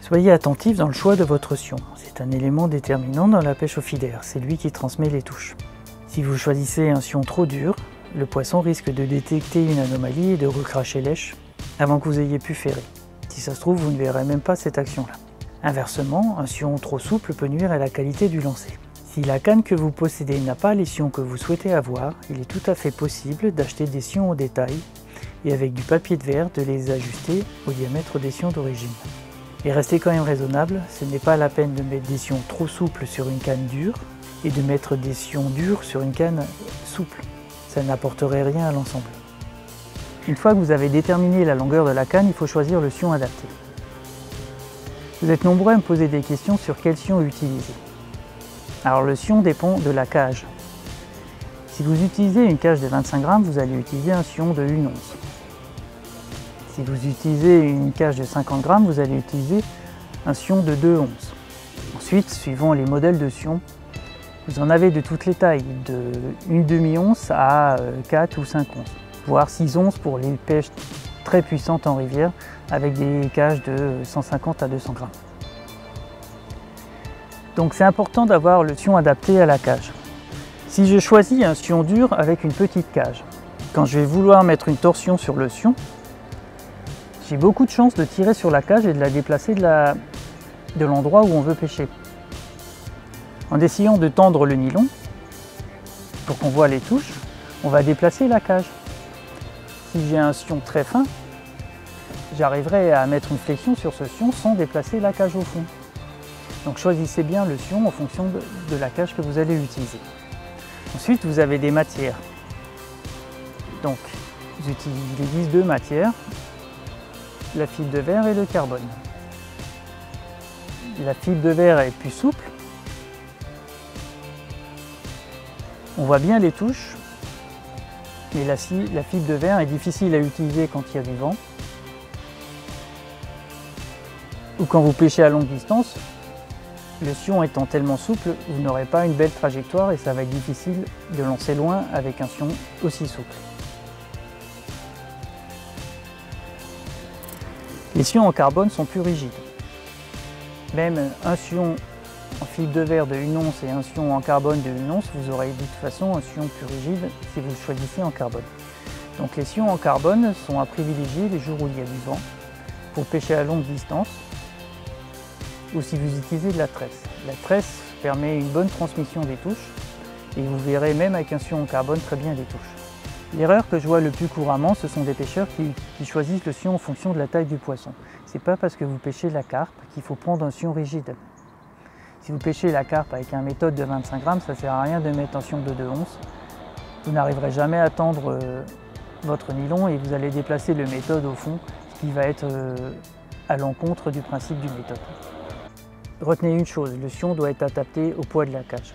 Soyez attentif dans le choix de votre sion. C'est un élément déterminant dans la pêche au feeder, c'est lui qui transmet les touches. Si vous choisissez un sion trop dur, le poisson risque de détecter une anomalie et de recracher lèche avant que vous ayez pu ferrer. Si ça se trouve, vous ne verrez même pas cette action-là. Inversement, un sion trop souple peut nuire à la qualité du lancer. Si la canne que vous possédez n'a pas les sions que vous souhaitez avoir, il est tout à fait possible d'acheter des sions au détail et avec du papier de verre de les ajuster au diamètre des sions d'origine. Et restez quand même raisonnable, ce n'est pas la peine de mettre des sions trop souples sur une canne dure et de mettre des sions dures sur une canne souple. Ça n'apporterait rien à l'ensemble. Une fois que vous avez déterminé la longueur de la canne, il faut choisir le sion adapté. Vous êtes nombreux à me poser des questions sur quel sion utiliser. Alors le sion dépend de la cage. Si vous utilisez une cage de 25 grammes, vous allez utiliser un sion de 1 once. Si vous utilisez une cage de 50 grammes, vous allez utiliser un sion de 2 onces. Ensuite, suivant les modèles de sion, vous en avez de toutes les tailles, de 1 demi-once à 4 ou 5 onces, voire 6 onces pour les pêches très puissantes en rivière, avec des cages de 150 à 200 grammes. Donc c'est important d'avoir le sion adapté à la cage. Si je choisis un sion dur avec une petite cage, quand je vais vouloir mettre une torsion sur le sion, j'ai beaucoup de chances de tirer sur la cage et de la déplacer de l'endroit où on veut pêcher. En essayant de tendre le nylon, pour qu'on voit les touches, on va déplacer la cage. Si j'ai un sion très fin, j'arriverai à mettre une flexion sur ce sion sans déplacer la cage au fond. Donc choisissez bien le sion en fonction de la cage que vous allez utiliser. Ensuite, vous avez des matières. Donc, il existe 2 matières, la fibre de verre et le carbone. La fibre de verre est plus souple. On voit bien les touches, mais la fibre de verre est difficile à utiliser quand il y a du vent ou quand vous pêchez à longue distance. Le sion étant tellement souple, vous n'aurez pas une belle trajectoire et ça va être difficile de lancer loin avec un sion aussi souple. Les sions en carbone sont plus rigides. Même un sion en fibre de verre de 1 once et un sion en carbone de 1 once, vous aurez de toute façon un sion plus rigide si vous le choisissez en carbone. Donc les sions en carbone sont à privilégier les jours où il y a du vent pour pêcher à longue distance ou si vous utilisez de la tresse. La tresse permet une bonne transmission des touches et vous verrez même avec un sion en carbone très bien les touches. L'erreur que je vois le plus couramment, ce sont des pêcheurs qui choisissent le sion en fonction de la taille du poisson. C'est pas parce que vous pêchez la carpe qu'il faut prendre un sion rigide. Si vous pêchez la carpe avec un méthode de 25 grammes, ça ne sert à rien de mettre un sion de 2 onces. Vous n'arriverez jamais à tendre votre nylon et vous allez déplacer le méthode au fond, ce qui va être à l'encontre du principe du méthode. Retenez une chose, le sion doit être adapté au poids de la cage.